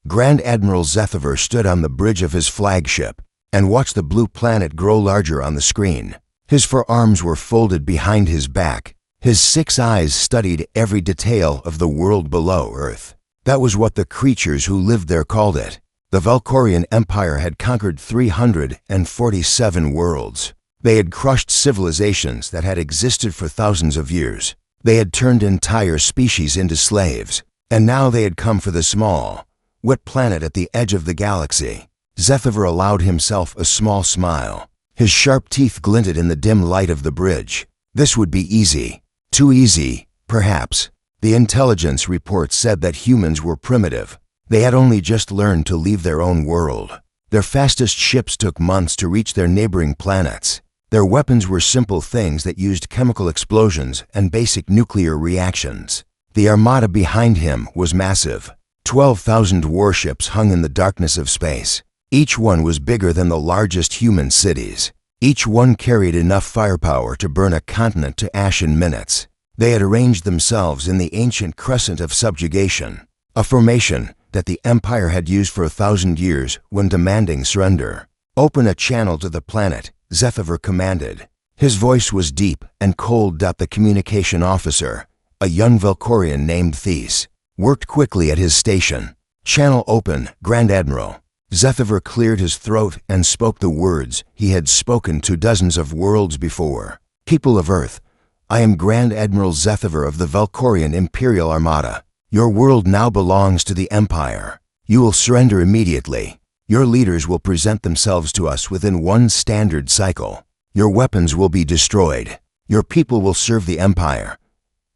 Grand Admiral Zethiver stood on the bridge of his flagship and watched the blue planet grow larger on the screen. His forearms were folded behind his back. His 6 eyes studied every detail of the world below Earth. That was what the creatures who lived there called it. The Valkorian Empire had conquered 347 worlds. They had crushed civilizations that had existed for thousands of years. They had turned entire species into slaves. And now they had come for the small, wet planet at the edge of the galaxy. Zethiver allowed himself a small smile. His sharp teeth glinted in the dim light of the bridge. This would be easy. Too easy, perhaps. The intelligence report said that humans were primitive. They had only just learned to leave their own world. Their fastest ships took months to reach their neighboring planets. Their weapons were simple things that used chemical explosions and basic nuclear reactions. The armada behind him was massive. 12,000 warships hung in the darkness of space. Each one was bigger than the largest human cities. Each one carried enough firepower to burn a continent to ash in minutes. They had arranged themselves in the ancient crescent of subjugation, a formation that the Empire had used for 1,000 years when demanding surrender. "Open a channel to the planet," Zethiver commanded. His voice was deep and cold. The communication officer, a young Valkorian named Thies, worked quickly at his station. "Channel open, Grand Admiral." Zethiver cleared his throat and spoke the words he had spoken to dozens of worlds before. "People of Earth, I am Grand Admiral Zethiver of the Valkorian Imperial Armada. Your world now belongs to the Empire. You will surrender immediately. Your leaders will present themselves to us within one standard cycle. Your weapons will be destroyed. Your people will serve the Empire."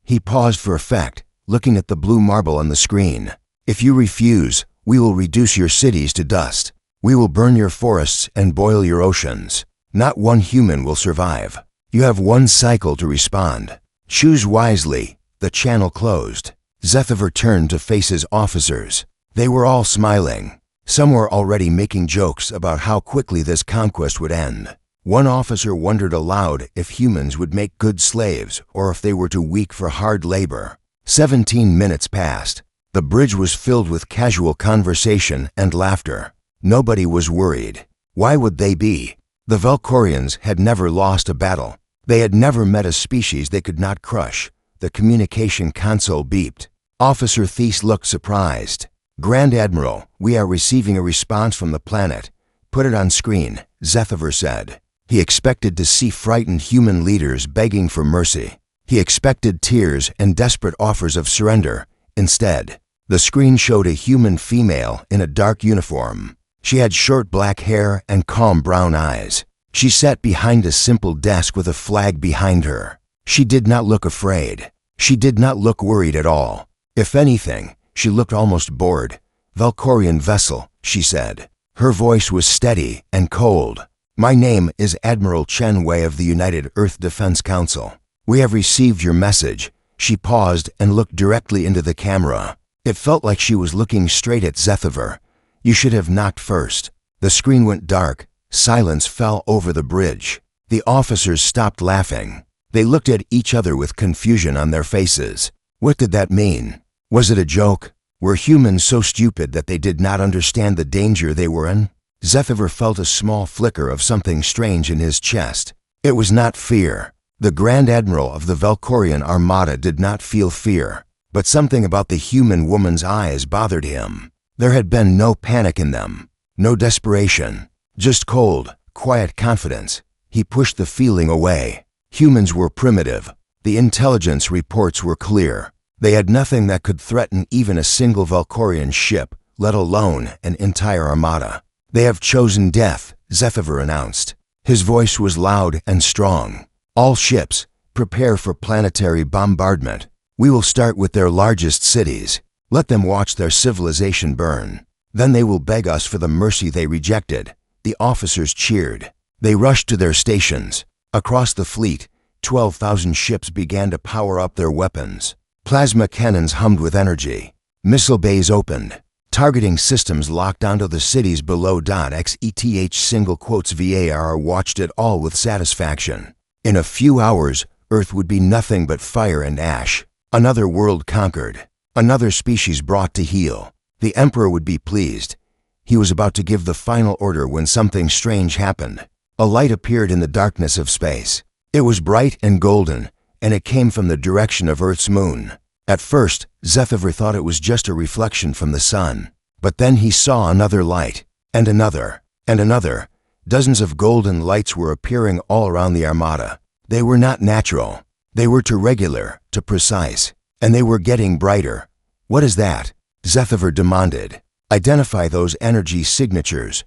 He paused for effect, looking at the blue marble on the screen. "If you refuse, we will reduce your cities to dust. We will burn your forests and boil your oceans. Not one human will survive. You have one cycle to respond. Choose wisely." The channel closed. Zethiver turned to face his officers. They were all smiling. Some were already making jokes about how quickly this conquest would end. One officer wondered aloud if humans would make good slaves or if they were too weak for hard labor. 17 minutes passed. The bridge was filled with casual conversation and laughter. Nobody was worried. Why would they be? The Valkorians had never lost a battle. They had never met a species they could not crush. The communication console beeped. Officer Thies looked surprised. "Grand Admiral, we are receiving a response from the planet. Put it on screen," Zethiver said. He expected to see frightened human leaders begging for mercy. He expected tears and desperate offers of surrender. Instead, the screen showed a human female in a dark uniform. She had short black hair and calm brown eyes. She sat behind a simple desk with a flag behind her. She did not look afraid. She did not look worried at all. If anything, she looked almost bored. "Valkorian vessel," she said. Her voice was steady and cold. "My name is Admiral Chen Wei of the United Earth Defense Council. We have received your message." She paused and looked directly into the camera. It felt like she was looking straight at Zethiver. "You should have knocked first." The screen went dark. Silence fell over the bridge. The officers stopped laughing. They looked at each other with confusion on their faces. What did that mean? Was it a joke? Were humans so stupid that they did not understand the danger they were in? Zethiver felt a small flicker of something strange in his chest. It was not fear. The Grand Admiral of the Valkorian Armada did not feel fear, but something about the human woman's eyes bothered him. There had been no panic in them, no desperation, just cold, quiet confidence. He pushed the feeling away. Humans were primitive. The intelligence reports were clear. They had nothing that could threaten even a single Valkorian ship, let alone an entire armada. "They have chosen death," Zethiver announced. His voice was loud and strong. "All ships, prepare for planetary bombardment. We will start with their largest cities. Let them watch their civilization burn. Then they will beg us for the mercy they rejected." The officers cheered. They rushed to their stations. Across the fleet, 12,000 ships began to power up their weapons. Plasma cannons hummed with energy. Missile bays opened. Targeting systems locked onto the cities below. XETH single quotes VAR watched it all with satisfaction. In a few hours, Earth would be nothing but fire and ash. Another world conquered. Another species brought to heel. The Emperor would be pleased. He was about to give the final order when something strange happened. A light appeared in the darkness of space. It was bright and golden, and it came from the direction of Earth's moon. At first, Zephyr thought it was just a reflection from the sun. But then he saw another light, and another, and another. Dozens of golden lights were appearing all around the Armada. They were not natural. They were too regular, too precise, and they were getting brighter. "What is that?" Zephyr demanded. "Identify those energy signatures."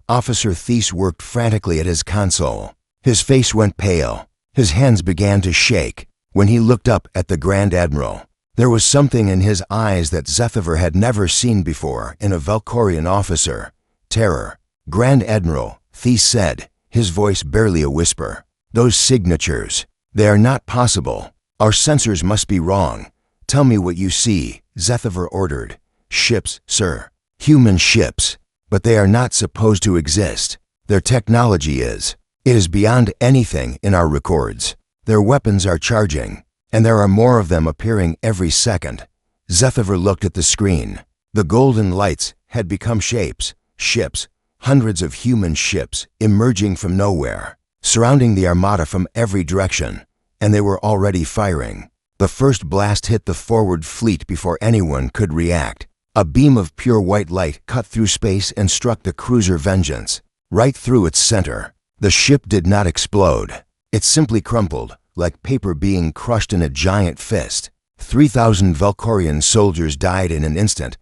Officer Thies worked frantically at his console. His face went pale. His hands began to shake. When he looked up at the Grand Admiral, there was something in his eyes that Zephyr had never seen before in a Valkorian officer. Terror. "Grand Admiral," Thies said, his voice barely a whisper. "Those signatures. They are not possible. Our sensors must be wrong. Tell me what you see," Zephyr ordered. "Ships, sir. Human ships. But they are not supposed to exist. Their technology is. It is beyond anything in our records. Their weapons are charging, and there are more of them appearing every second." Zephyr looked at the screen. The golden lights had become shapes, ships, hundreds of human ships emerging from nowhere, surrounding the Armada from every direction, and they were already firing. The first blast hit the forward fleet before anyone could react. A beam of pure white light cut through space and struck the cruiser Vengeance, right through its center. The ship did not explode. It simply crumpled, like paper being crushed in a giant fist. 3,000 Valkorian soldiers died in an instant.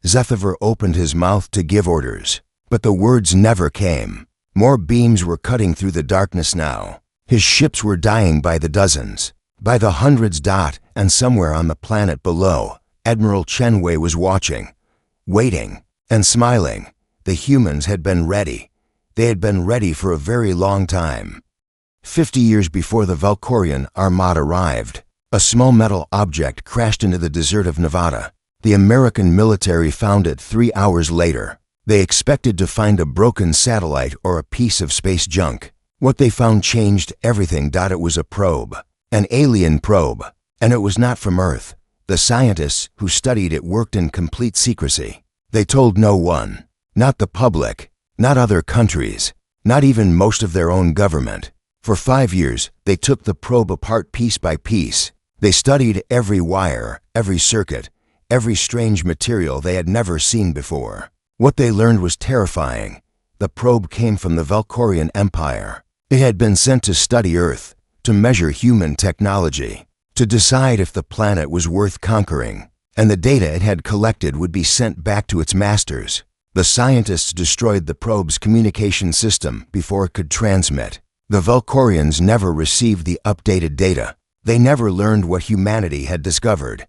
Zephyr opened his mouth to give orders, but the words never came. More beams were cutting through the darkness now. His ships were dying by the dozens, by the hundreds. And somewhere on the planet below, Admiral Chenwei was watching, waiting, and smiling. The humans had been ready. They had been ready for a very long time. 50 years before the Valkorian Armada arrived, a small metal object crashed into the desert of Nevada. The American military found it 3 hours later. They expected to find a broken satellite or a piece of space junk. What they found changed everything. It was a probe, an alien probe, and it was not from Earth. The scientists who studied it worked in complete secrecy. They told no one, not the public, not other countries, not even most of their own government. For 5 years, they took the probe apart piece by piece. They studied every wire, every circuit, every strange material they had never seen before. What they learned was terrifying. The probe came from the Valkorian Empire. It had been sent to study Earth, to measure human technology, to decide if the planet was worth conquering, and the data it had collected would be sent back to its masters. The scientists destroyed the probe's communication system before it could transmit. The Valkorians never received the updated data. They never learned what humanity had discovered,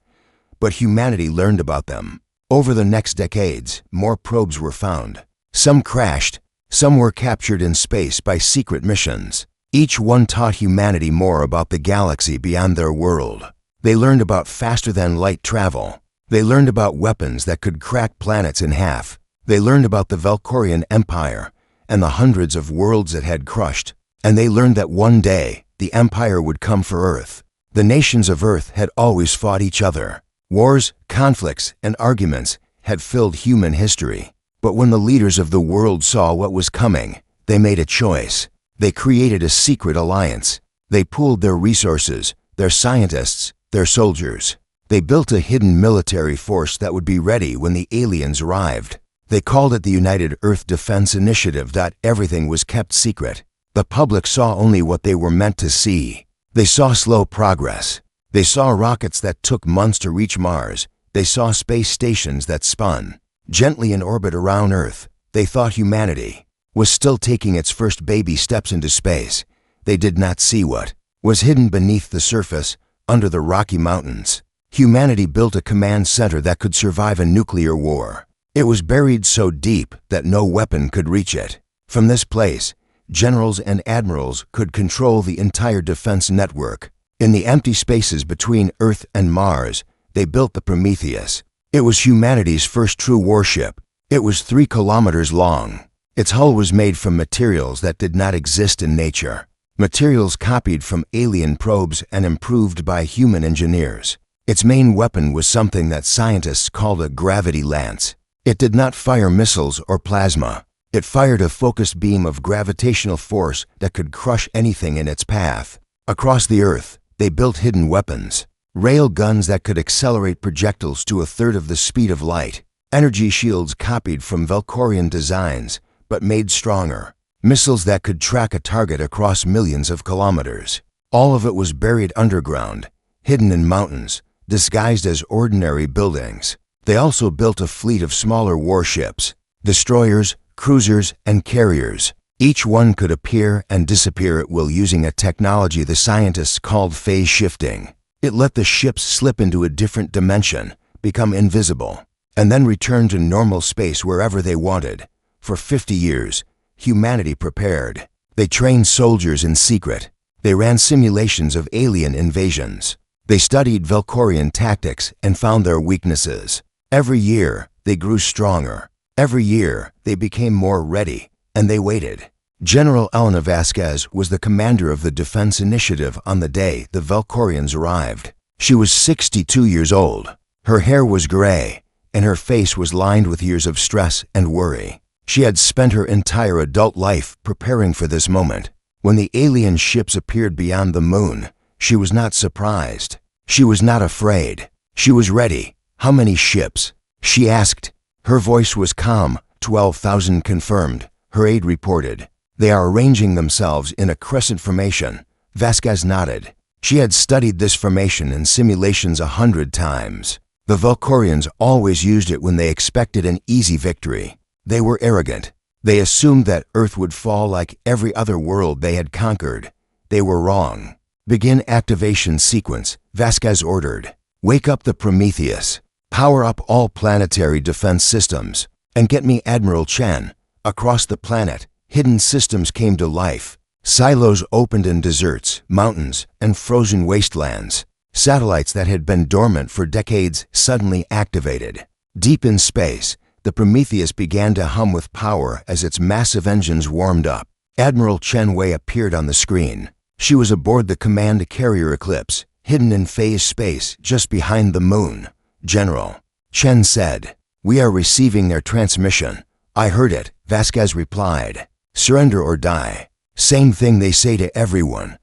but humanity learned about them. Over the next decades, more probes were found. Some crashed, some were captured in space by secret missions. Each one taught humanity more about the galaxy beyond their world. They learned about faster-than-light travel. They learned about weapons that could crack planets in half. They learned about the Valkorian Empire and the hundreds of worlds it had crushed. And they learned that one day, the Empire would come for Earth. The nations of Earth had always fought each other. Wars, conflicts, and arguments had filled human history. But when the leaders of the world saw what was coming, they made a choice. They created a secret alliance. They pooled their resources, their scientists, their soldiers. They built a hidden military force that would be ready when the aliens arrived. They called it the United Earth Defense Initiative. Everything was kept secret. The public saw only what they were meant to see. They saw slow progress. They saw rockets that took months to reach Mars. They saw space stations that spun gently in orbit around Earth. They thought humanity was still taking its first baby steps into space. They did not see what was hidden beneath the surface, under the Rocky Mountains. Humanity built a command center that could survive a nuclear war. It was buried so deep that no weapon could reach it. From this place, generals and admirals could control the entire defense network. In the empty spaces between Earth and Mars, they built the Prometheus. It was humanity's first true warship. It was 3 kilometers long. Its hull was made from materials that did not exist in nature. Materials copied from alien probes and improved by human engineers. Its main weapon was something that scientists called a gravity lance. It did not fire missiles or plasma. It fired a focused beam of gravitational force that could crush anything in its path. Across the Earth, they built hidden weapons. Rail guns that could accelerate projectiles to a third of the speed of light. Energy shields copied from Valkorian designs, but made stronger. Missiles that could track a target across millions of kilometers. All of it was buried underground, hidden in mountains, disguised as ordinary buildings. They also built a fleet of smaller warships, destroyers, cruisers, and carriers. Each one could appear and disappear at will using a technology the scientists called phase shifting. It let the ships slip into a different dimension, become invisible, and then return to normal space wherever they wanted. For 50 years, humanity prepared. They trained soldiers in secret. They ran simulations of alien invasions. They studied Valkorian tactics and found their weaknesses. Every year, they grew stronger. Every year, they became more ready, and they waited. General Elena Vasquez was the commander of the Defense Initiative on the day the Valkorians arrived. She was 62 years old. Her hair was gray, and her face was lined with years of stress and worry. She had spent her entire adult life preparing for this moment. When the alien ships appeared beyond the moon, she was not surprised. She was not afraid. She was ready. How many ships? She asked. Her voice was calm. 12,000 confirmed, her aide reported. They are arranging themselves in a crescent formation. Vasquez nodded. She had studied this formation in simulations 100 times. The Valkorians always used it when they expected an easy victory. They were arrogant. They assumed that Earth would fall like every other world they had conquered. They were wrong. Begin activation sequence, Vasquez ordered. Wake up the Prometheus. Power up all planetary defense systems. And get me Admiral Chen. Across the planet, hidden systems came to life. Silos opened in deserts, mountains, and frozen wastelands. Satellites that had been dormant for decades suddenly activated. Deep in space, the Prometheus began to hum with power as its massive engines warmed up. Admiral Chen Wei appeared on the screen. She was aboard the command carrier Eclipse, hidden in phase space just behind the moon. General, Chen said, we are receiving their transmission. I heard it, Vasquez replied. Surrender or die. Same thing they say to everyone.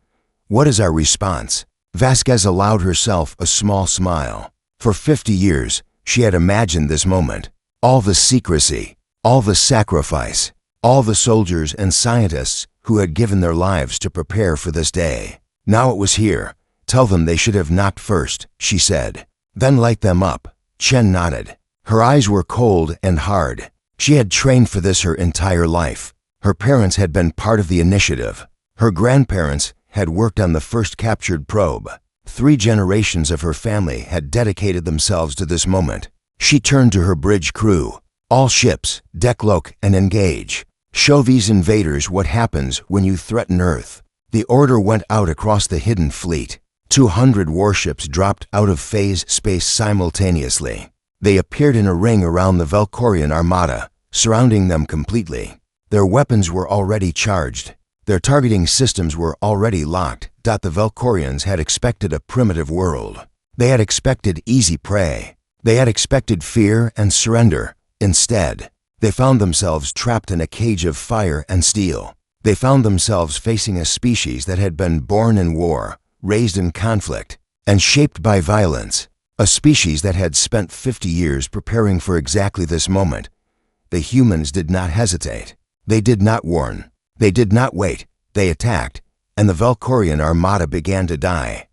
What is our response? Vasquez allowed herself a small smile. For 50 years, she had imagined this moment. All the secrecy, all the sacrifice, all the soldiers and scientists who had given their lives to prepare for this day. Now it was here. Tell them they should have knocked first, she said. Then light them up. Chen nodded. Her eyes were cold and hard. She had trained for this her entire life. Her parents had been part of the initiative. Her grandparents had worked on the first captured probe. 3 generations of her family had dedicated themselves to this moment. She turned to her bridge crew. All ships, decklock and engage. Show these invaders what happens when you threaten Earth. The order went out across the hidden fleet. 200 warships dropped out of phase space simultaneously. They appeared in a ring around the Valkorian Armada, surrounding them completely. Their weapons were already charged. Their targeting systems were already locked. The Valkorians had expected a primitive world. They had expected easy prey. They had expected fear and surrender. Instead, they found themselves trapped in a cage of fire and steel. They found themselves facing a species that had been born in war, raised in conflict, and shaped by violence. A species that had spent 50 years preparing for exactly this moment. The humans did not hesitate. They did not warn. They did not wait. They attacked, and the Valkorian Armada began to die.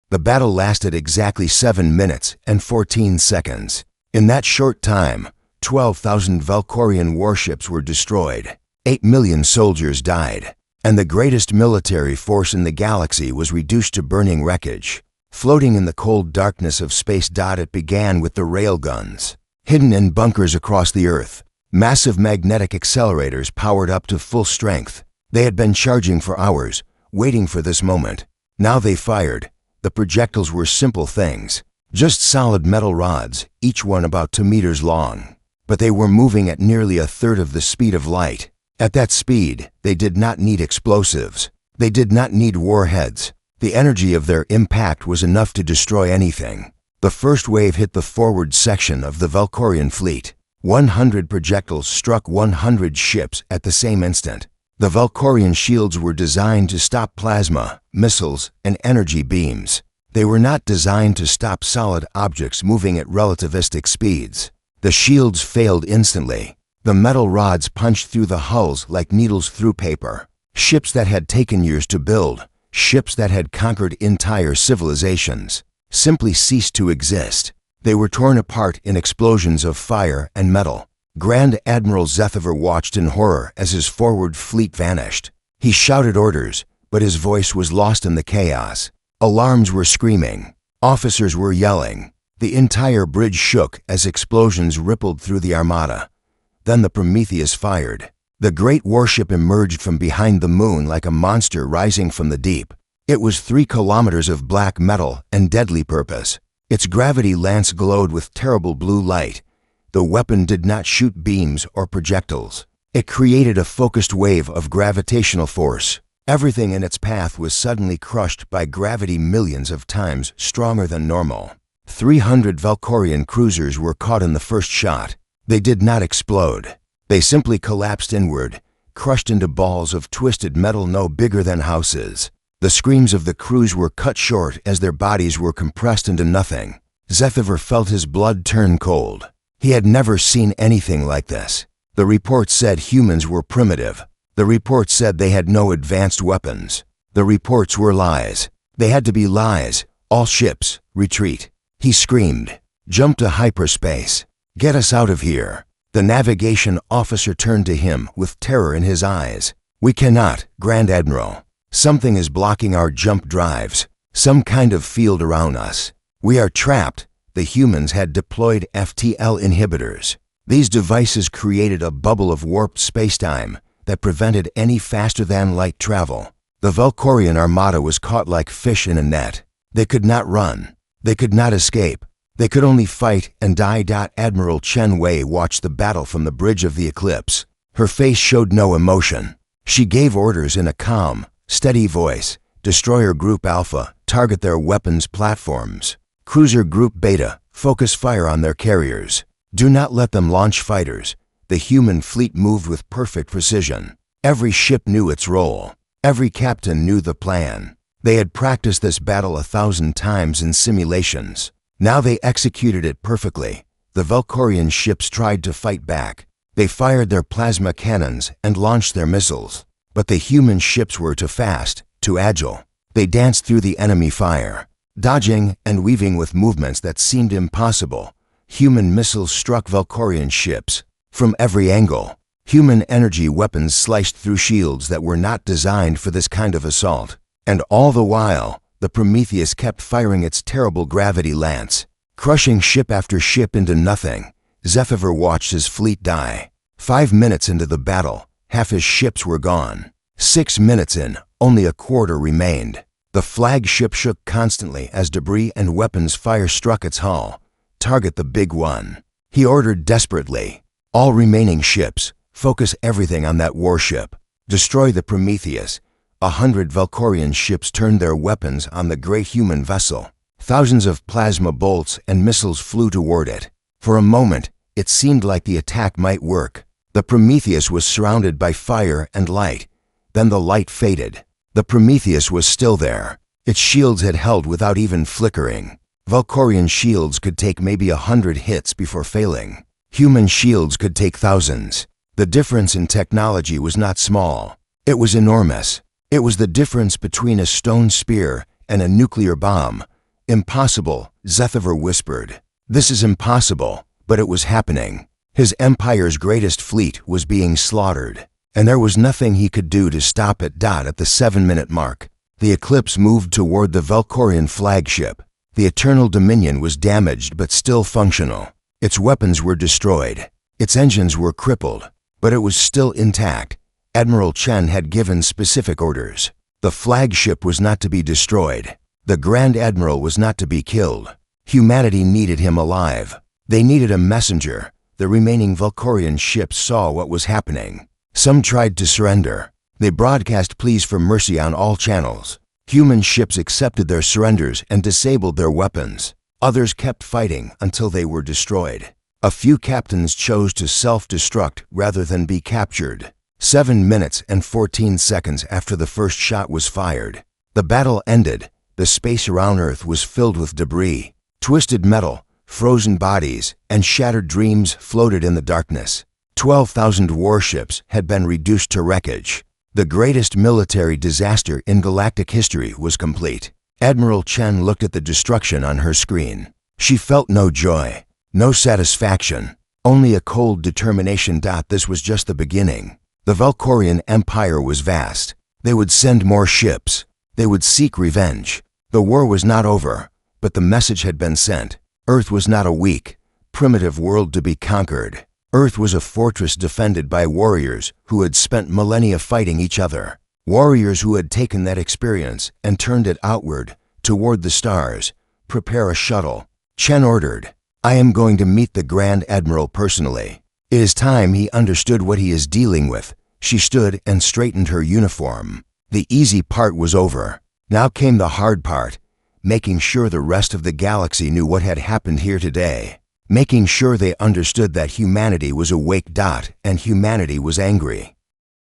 The battle lasted exactly 7 minutes and 14 seconds. In that short time, 12,000 Valkorian warships were destroyed. 8 million soldiers died, and the greatest military force in the galaxy was reduced to burning wreckage. Floating in the cold darkness of space. It began with the railguns. Hidden in bunkers across the Earth, massive magnetic accelerators powered up to full strength. They had been charging for hours, waiting for this moment. Now they fired. The projectiles were simple things, just solid metal rods, each one about 2 meters long. But they were moving at nearly a third of the speed of light. At that speed, they did not need explosives. They did not need warheads. The energy of their impact was enough to destroy anything. The first wave hit the forward section of the Valkorian fleet. 100 projectiles struck 100 ships at the same instant. The Valkorian shields were designed to stop plasma, missiles, and energy beams. They were not designed to stop solid objects moving at relativistic speeds. The shields failed instantly. The metal rods punched through the hulls like needles through paper. Ships that had taken years to build, ships that had conquered entire civilizations, simply ceased to exist. They were torn apart in explosions of fire and metal. Grand Admiral Zethover watched in horror as his forward fleet vanished. He shouted orders, but his voice was lost in the chaos. Alarms were screaming. Officers were yelling. The entire bridge shook as explosions rippled through the Armada. Then the Prometheus fired. The great warship emerged from behind the moon like a monster rising from the deep. It was 3 kilometers of black metal and deadly purpose. Its gravity lance glowed with terrible blue light. The weapon did not shoot beams or projectiles. It created a focused wave of gravitational force. Everything in its path was suddenly crushed by gravity millions of times stronger than normal. 300 Valkorian cruisers were caught in the first shot. They did not explode. They simply collapsed inward, crushed into balls of twisted metal no bigger than houses. The screams of the crews were cut short as their bodies were compressed into nothing. Zethover felt his blood turn cold. He had never seen anything like this. The report said humans were primitive. The report said they had no advanced weapons. The reports were lies. They had to be lies. All ships, retreat. He screamed. Jump to hyperspace. Get us out of here. The navigation officer turned to him with terror in his eyes. We cannot, Grand Admiral. Something is blocking our jump drives. Some kind of field around us. We are trapped. The humans had deployed FTL inhibitors. These devices created a bubble of warped spacetime that prevented any faster-than-light travel. The Valkorian Armada was caught like fish in a net. They could not run. They could not escape. They could only fight and die. Admiral Chen Wei watched the battle from the bridge of the Eclipse. Her face showed no emotion. She gave orders in a calm, steady voice. Destroyer Group Alpha, target their weapons platforms. Cruiser Group Beta, focus fire on their carriers. Do not let them launch fighters. The human fleet moved with perfect precision. Every ship knew its role. Every captain knew the plan. They had practiced this battle 1,000 times in simulations. Now they executed it perfectly. The Valkorian ships tried to fight back. They fired their plasma cannons and launched their missiles. But the human ships were too fast, too agile. They danced through the enemy fire, dodging and weaving with movements that seemed impossible. Human missiles struck Valkorian ships. From every angle, human energy weapons sliced through shields that were not designed for this kind of assault. And all the while, the Prometheus kept firing its terrible gravity lance, crushing ship after ship into nothing. Zethover watched his fleet die. 5 minutes into the battle, half his ships were gone. 6 minutes in, only a quarter remained. The flagship shook constantly as debris and weapons fire struck its hull. Target the big one. He ordered desperately. All remaining ships, focus everything on that warship. Destroy the Prometheus. 100 Valkorian ships turned their weapons on the great human vessel. Thousands of plasma bolts and missiles flew toward it. For a moment, it seemed like the attack might work. The Prometheus was surrounded by fire and light. Then the light faded. The Prometheus was still there. Its shields had held without even flickering. Valkorian shields could take maybe 100 hits before failing. Human shields could take thousands. The difference in technology was not small. It was enormous. It was the difference between a stone spear and a nuclear bomb. Impossible, Zethover whispered. This is impossible, but it was happening. His empire's greatest fleet was being slaughtered, and there was nothing he could do to stop it. At the 7-minute mark, the Eclipse moved toward the Valkorian flagship. The Eternal Dominion was damaged but still functional. Its weapons were destroyed. Its engines were crippled, but it was still intact. Admiral Chen had given specific orders. The flagship was not to be destroyed. The Grand Admiral was not to be killed. Humanity needed him alive. They needed a messenger. The remaining Valkorian ships saw what was happening. Some tried to surrender. They broadcast pleas for mercy on all channels. Human ships accepted their surrenders and disabled their weapons. Others kept fighting until they were destroyed. A few captains chose to self-destruct rather than be captured. 7 minutes and 14 seconds after the first shot was fired, the battle ended. The space around Earth was filled with debris. Twisted metal, frozen bodies, and shattered dreams floated in the darkness. 12,000 warships had been reduced to wreckage. The greatest military disaster in galactic history was complete. Admiral Chen looked at the destruction on her screen. She felt no joy, no satisfaction, only a cold determination. This was just the beginning. The Valkorian Empire was vast. They would send more ships. They would seek revenge. The war was not over, but the message had been sent. Earth was not a weak, primitive world to be conquered. Earth was a fortress defended by warriors who had spent millennia fighting each other. Warriors who had taken that experience and turned it outward, toward the stars. Prepare a shuttle. Chen ordered. I am going to meet the Grand Admiral personally. It is time he understood what he is dealing with. She stood and straightened her uniform. The easy part was over. Now came the hard part, making sure the rest of the galaxy knew what had happened here today. Making sure they understood that humanity was awake. And humanity was angry.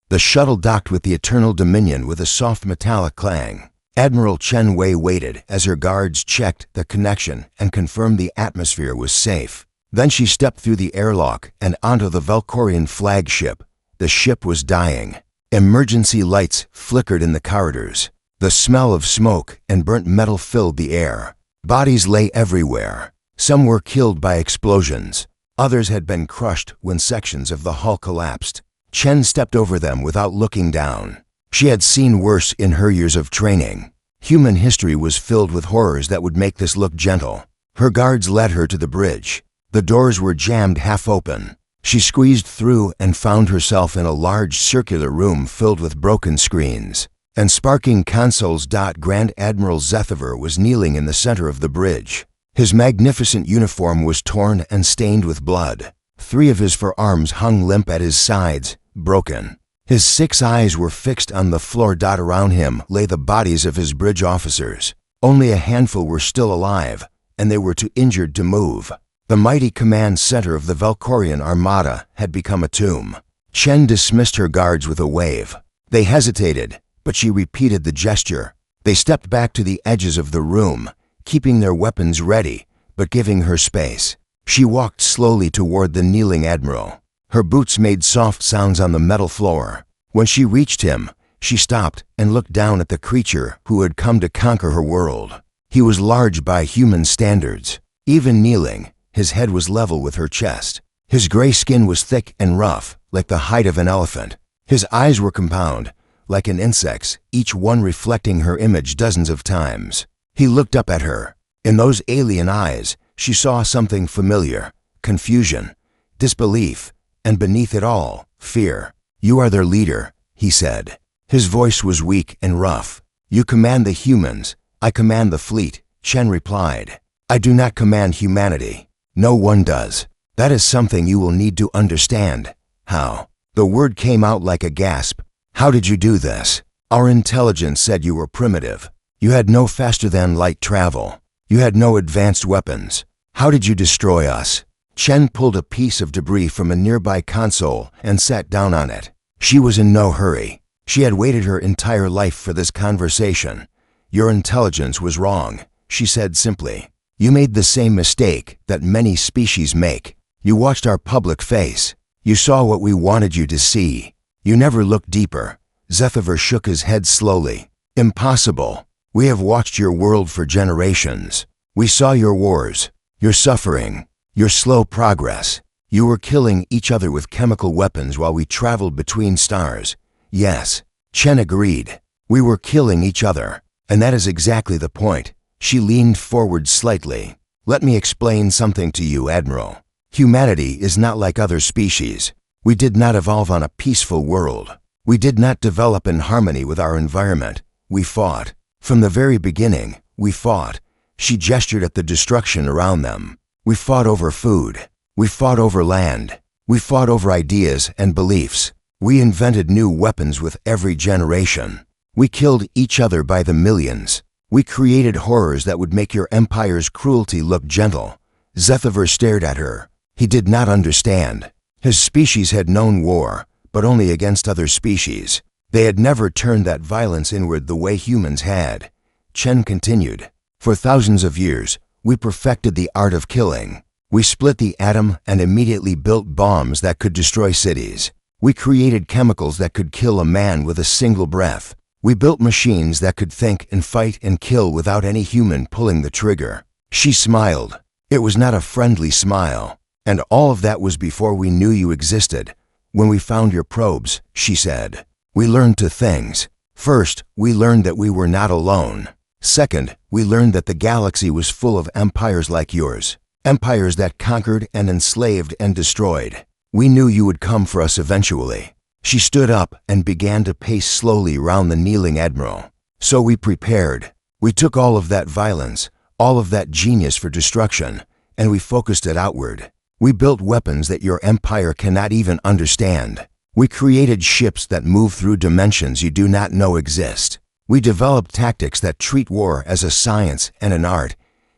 The shuttle docked with the Eternal Dominion with a soft metallic clang. Admiral Chen Wei waited as her guards checked the connection and confirmed the atmosphere was safe. Then she stepped through the airlock and onto the Valkorian flagship. The ship was dying. Emergency lights flickered in the corridors. The smell of smoke and burnt metal filled the air. Bodies lay everywhere. Some were killed by explosions. Others had been crushed when sections of the hull collapsed. Chen stepped over them without looking down. She had seen worse in her years of training. Human history was filled with horrors that would make this look gentle. Her guards led her to the bridge. The doors were jammed half open. She squeezed through and found herself in a large circular room filled with broken screens and sparking consoles. Grand Admiral Zethiver was kneeling in the center of the bridge. His magnificent uniform was torn and stained with blood. 3 of his forearms hung limp at his sides, broken. His 6 eyes were fixed on the floor. Around him lay the bodies of his bridge officers. Only a handful were still alive, and they were too injured to move. The mighty command center of the Valkorian Armada had become a tomb. Chen dismissed her guards with a wave. They hesitated, but she repeated the gesture. They stepped back to the edges of the room, keeping their weapons ready, but giving her space. She walked slowly toward the kneeling admiral. Her boots made soft sounds on the metal floor. When she reached him, she stopped and looked down at the creature who had come to conquer her world. He was large by human standards. Even kneeling, his head was level with her chest. His gray skin was thick and rough, like the hide of an elephant. His eyes were compound, like an insect's, each one reflecting her image dozens of times. He looked up at her. In those alien eyes, she saw something familiar: confusion, disbelief, and beneath it all, fear. You are their leader, he said. His voice was weak and rough. You command the humans, I command the fleet, Chen replied. I do not command humanity. No one does. That is something you will need to understand. How? The word came out like a gasp. How did you do this? Our intelligence said you were primitive. You had no faster-than-light travel. You had no advanced weapons. How did you destroy us? Chen pulled a piece of debris from a nearby console and sat down on it. She was in no hurry. She had waited her entire life for this conversation. Your intelligence was wrong, she said simply. You made the same mistake that many species make. You watched our public face. You saw what we wanted you to see. You never looked deeper. Zethiver shook his head slowly. Impossible. We have watched your world for generations. We saw your wars, your suffering, your slow progress. You were killing each other with chemical weapons while we traveled between stars. Yes, Chen agreed. We were killing each other, and that is exactly the point. She leaned forward slightly. Let me explain something to you, Admiral. Humanity is not like other species. We did not evolve on a peaceful world. We did not develop in harmony with our environment. We fought. From the very beginning, we fought. She gestured at the destruction around them. We fought over food. We fought over land. We fought over ideas and beliefs. We invented new weapons with every generation. We killed each other by the millions. We created horrors that would make your empire's cruelty look gentle. Zethiver stared at her. He did not understand. His species had known war, but only against other species. They had never turned that violence inward the way humans had. Chen continued. For thousands of years, we perfected the art of killing. We split the atom and immediately built bombs that could destroy cities. We created chemicals that could kill a man with a single breath. We built machines that could think and fight and kill without any human pulling the trigger. She smiled. It was not a friendly smile. And all of that was before we knew you existed. When we found your probes, she said, we learned two things. First, we learned that we were not alone. Second, we learned that the galaxy was full of empires like yours. Empires that conquered and enslaved and destroyed. We knew you would come for us eventually. She stood up and began to pace slowly round the kneeling admiral. So we prepared. We took all of that violence, all of that genius for destruction, and we focused it outward. We built weapons that your empire cannot even understand. We created ships that move through dimensions you do not know exist. We developed tactics that treat war as a science and an art.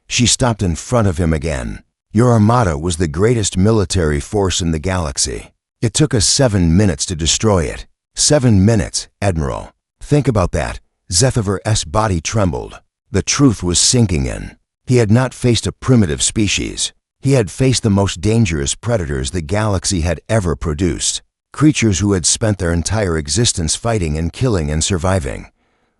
She stopped in front of him again. Your armada was the greatest military force in the galaxy. It took us 7 minutes to destroy it. 7 minutes, Admiral. Think about that. Zethiver's body trembled. The truth was sinking in. He had not faced a primitive species. He had faced the most dangerous predators the galaxy had ever produced. Creatures who had spent their entire existence fighting and killing and surviving.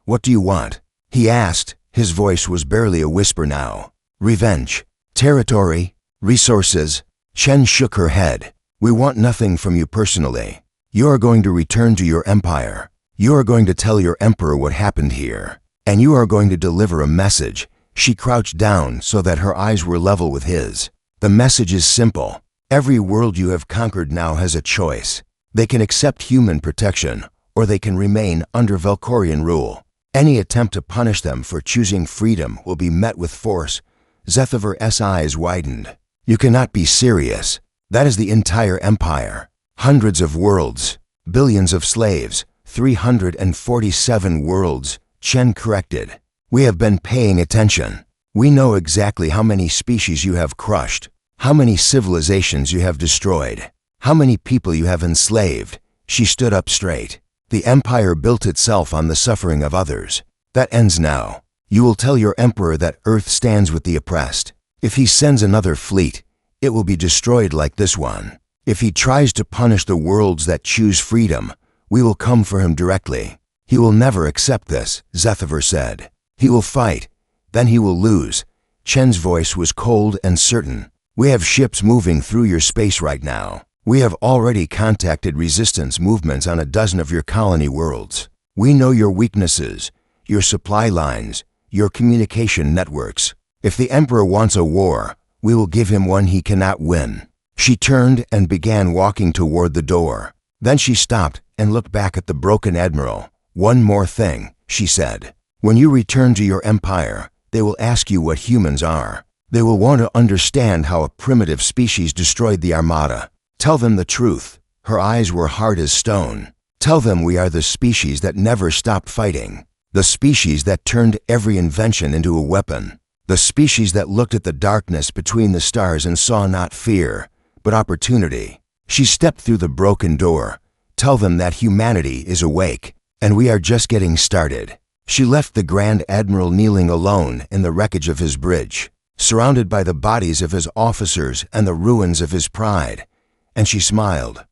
What do you want? He asked. His voice was barely a whisper now. Revenge. Territory. Resources. Chen shook her head. We want nothing from you personally. You are going to return to your empire. You are going to tell your emperor what happened here. And you are going to deliver a message. She crouched down so that her eyes were level with his. The message is simple. Every world you have conquered now has a choice. They can accept human protection, or they can remain under Valkorian rule. Any attempt to punish them for choosing freedom will be met with force. Zethiver's eyes widened. You cannot be serious. That is the entire empire. Hundreds of worlds. Billions of slaves. 347 worlds. Chen corrected. We have been paying attention. We know exactly how many species you have crushed, how many civilizations you have destroyed, how many people you have enslaved. She stood up straight. The empire built itself on the suffering of others. That ends now. You will tell your emperor that Earth stands with the oppressed. If he sends another fleet, it will be destroyed like this one. If he tries to punish the worlds that choose freedom, we will come for him directly. He will never accept this, Zethiver said. He will fight. Then he will lose. Chen's voice was cold and certain. We have ships moving through your space right now. We have already contacted resistance movements on a dozen of your colony worlds. We know your weaknesses, your supply lines, your communication networks. If the Emperor wants a war, we will give him one he cannot win. She turned and began walking toward the door. Then she stopped and looked back at the broken admiral. One more thing, she said. When you return to your empire, they will ask you what humans are. They will want to understand how a primitive species destroyed the Armada. Tell them the truth. Her eyes were hard as stone. Tell them we are the species that never stopped fighting. The species that turned every invention into a weapon. The species that looked at the darkness between the stars and saw not fear, but opportunity. She stepped through the broken door. Tell them that humanity is awake, and we are just getting started. She left the Grand Admiral kneeling alone in the wreckage of his bridge, surrounded by the bodies of his officers and the ruins of his pride, and she smiled.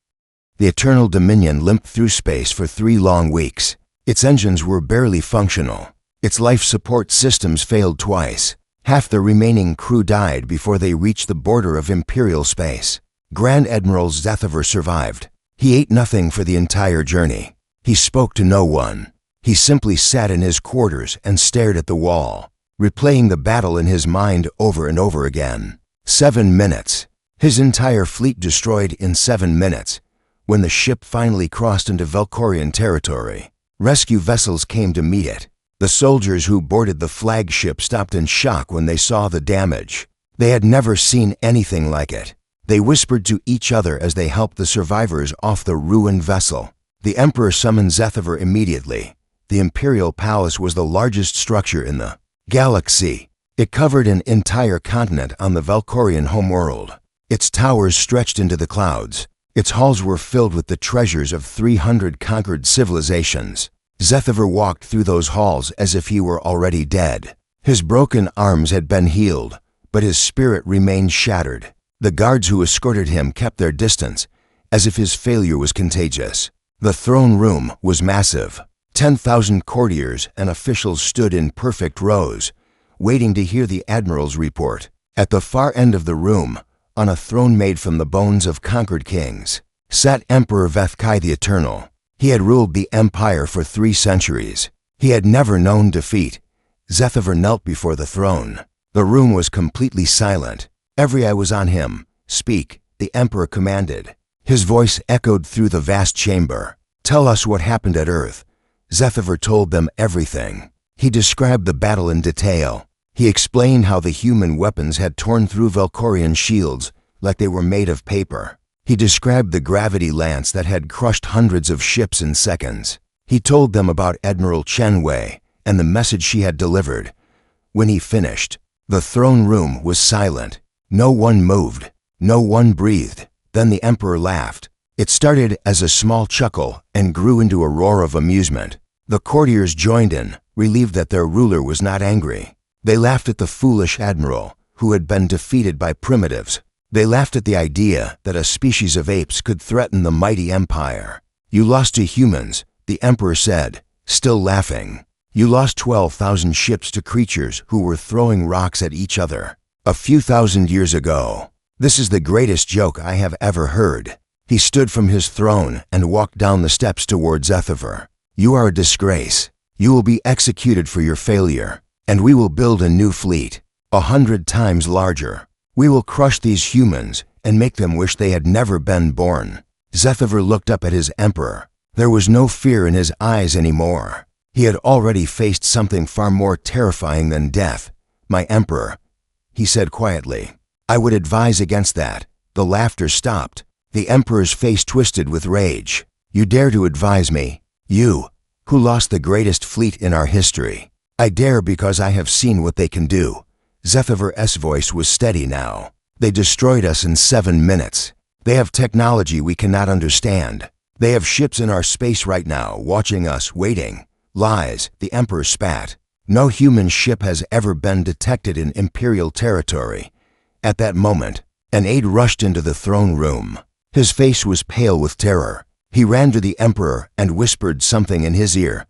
The Eternal Dominion limped through space for 3 long weeks. Its engines were barely functional. Its life support systems failed twice. Half the remaining crew died before they reached the border of Imperial space. Grand Admiral Zethiver survived. He ate nothing for the entire journey. He spoke to no one. He simply sat in his quarters and stared at the wall, replaying the battle in his mind over and over again. 7 minutes. His entire fleet destroyed in 7 minutes. When the ship finally crossed into Valkorian territory, rescue vessels came to meet it. The soldiers who boarded the flagship stopped in shock when they saw the damage. They had never seen anything like it. They whispered to each other as they helped the survivors off the ruined vessel. The Emperor summoned Zethiver immediately. The Imperial Palace was the largest structure in the galaxy. It covered an entire continent on the Valkorian homeworld. Its towers stretched into the clouds. Its halls were filled with the treasures of 300 conquered civilizations. Zethover walked through those halls as if he were already dead. His broken arms had been healed, but his spirit remained shattered. The guards who escorted him kept their distance, as if his failure was contagious. The throne room was massive. 10,000 courtiers and officials stood in perfect rows, waiting to hear the admiral's report. At the far end of the room, on a throne made from the bones of conquered kings, sat Emperor Vethkai the Eternal. He had ruled the empire for 3 centuries. He had never known defeat. Zethover knelt before the throne. The room was completely silent. Every eye was on him. "Speak," the emperor commanded. His voice echoed through the vast chamber. "Tell us what happened at Earth." Zethover told them everything. He described the battle in detail. He explained how the human weapons had torn through Valkorian shields like they were made of paper. He described the gravity lance that had crushed hundreds of ships in seconds. He told them about Admiral Chen Wei and the message she had delivered. When he finished, the throne room was silent. No one moved. No one breathed. Then the emperor laughed. It started as a small chuckle and grew into a roar of amusement. The courtiers joined in, relieved that their ruler was not angry. They laughed at the foolish admiral, who had been defeated by primitives. They laughed at the idea that a species of apes could threaten the mighty empire. "You lost to humans," the emperor said, still laughing. "You lost 12,000 ships to creatures who were throwing rocks at each other. A few thousand years ago. This is the greatest joke I have ever heard." He stood from his throne and walked down the steps toward Zethover. "You are a disgrace. You will be executed for your failure, and we will build a new fleet, 100 times larger. We will crush these humans and make them wish they had never been born." Zethover looked up at his emperor. There was no fear in his eyes anymore. He had already faced something far more terrifying than death. "My emperor," he said quietly, "I would advise against that." The laughter stopped. The emperor's face twisted with rage. "You dare to advise me? You, who lost the greatest fleet in our history." "I dare because I have seen what they can do." Zethover's voice was steady now. "They destroyed us in 7 minutes. They have technology we cannot understand. They have ships in our space right now, watching us, waiting." "Lies," the emperor spat. "No human ship has ever been detected in Imperial territory." At that moment, an aide rushed into the throne room. His face was pale with terror. He ran to the emperor and whispered something in his ear.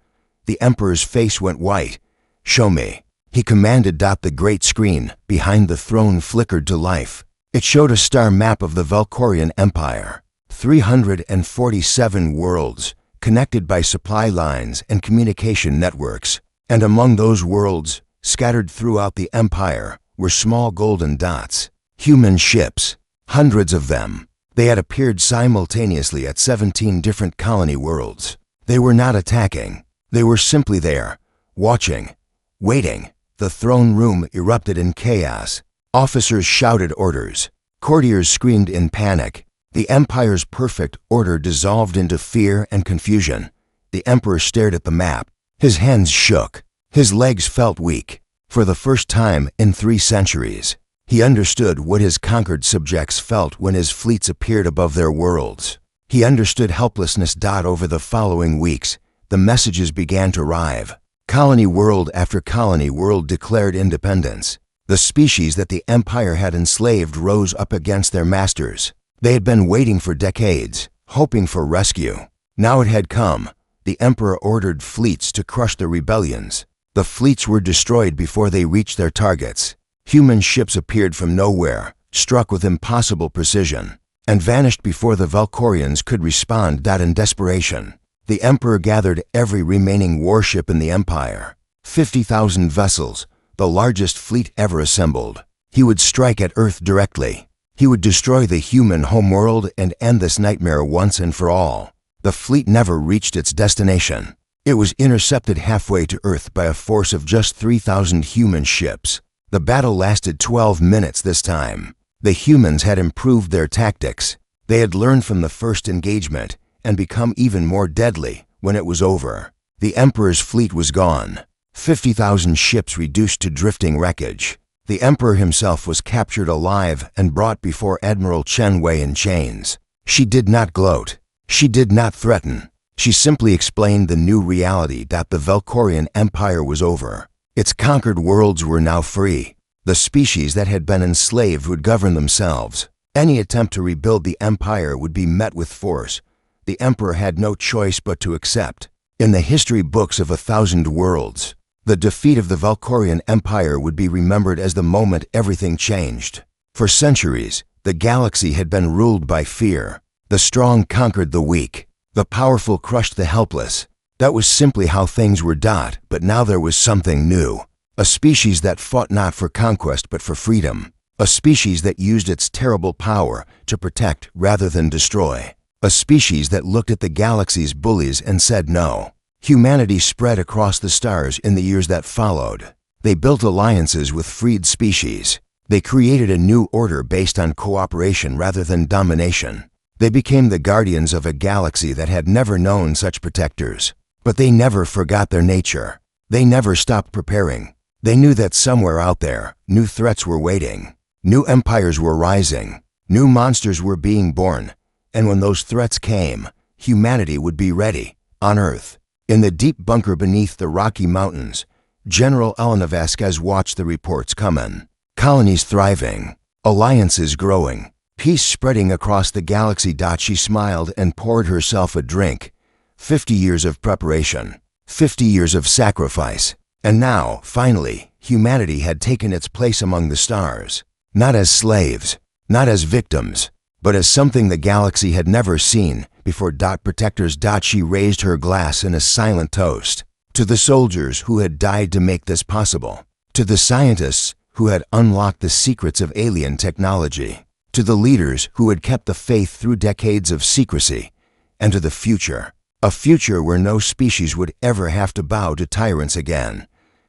The emperor's face went white. "Show me," he commanded. The great screen behind the throne flickered to life. It showed a star map of the Valkorian Empire. 347 worlds, connected by supply lines and communication networks. And among those worlds, scattered throughout the empire, were small golden dots. Human ships, hundreds of them. They had appeared simultaneously at 17 different colony worlds. They were not attacking. They were simply there, watching, waiting. The throne room erupted in chaos. Officers shouted orders. Courtiers screamed in panic. The empire's perfect order dissolved into fear and confusion. The emperor stared at the map. His hands shook. His legs felt weak. For the first time in 3 centuries, he understood what his conquered subjects felt when his fleets appeared above their worlds. He understood helplessness. Over the following weeks, the messages began to arrive. Colony world after colony world declared independence. The species that the empire had enslaved rose up against their masters. They had been waiting for decades, hoping for rescue. Now it had come. The emperor ordered fleets to crush the rebellions. The fleets were destroyed before they reached their targets. Human ships appeared from nowhere, struck with impossible precision, and vanished before the Valkorians could respond. In desperation, the emperor gathered every remaining warship in the empire. 50,000 vessels, the largest fleet ever assembled. He would strike at Earth directly. He would destroy the human homeworld and end this nightmare once and for all. The fleet never reached its destination. It was intercepted halfway to Earth by a force of just 3,000 human ships. The battle lasted 12 minutes this time. The humans had improved their tactics. They had learned from the first engagement and become even more deadly when it was over. The emperor's fleet was gone. 50,000 ships reduced to drifting wreckage. The Emperor himself was captured alive and brought before Admiral Chen Wei in chains. She did not gloat. She did not threaten. She simply explained the new reality that the Valkorian Empire was over. Its conquered worlds were now free. The species that had been enslaved would govern themselves. Any attempt to rebuild the empire would be met with force. The Emperor had no choice but to accept. In the history books of 1,000 worlds, the defeat of the Valkorian Empire would be remembered as the moment everything changed. For centuries, the galaxy had been ruled by fear. The strong conquered the weak. The powerful crushed the helpless. That was simply how things were done, but now there was something new. A species that fought not for conquest but for freedom. A species that used its terrible power to protect rather than destroy. A species that looked at the galaxy's bullies and said no. Humanity spread across the stars in the years that followed. They built alliances with freed species. They created a new order based on cooperation rather than domination. They became the guardians of a galaxy that had never known such protectors. But they never forgot their nature. They never stopped preparing. They knew that somewhere out there, new threats were waiting. New empires were rising. New monsters were being born. And when those threats came, humanity would be ready, on Earth. In the deep bunker beneath the Rocky Mountains, General Elena Vasquez watched the reports come in. Colonies thriving, alliances growing, peace spreading across the galaxy. She smiled and poured herself a drink. 50 years of preparation, 50 years of sacrifice. And now, finally, humanity had taken its place among the stars. Not as slaves, not as victims, but as something the galaxy had never seen before. Protectors. She raised her glass in a silent toast. To the soldiers who had died to make this possible. To the scientists who had unlocked the secrets of alien technology. To the leaders who had kept the faith through decades of secrecy. And to the future. A future where no species would ever have to bow to tyrants again.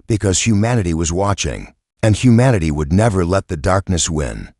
Because humanity was watching. And humanity would never let the darkness win.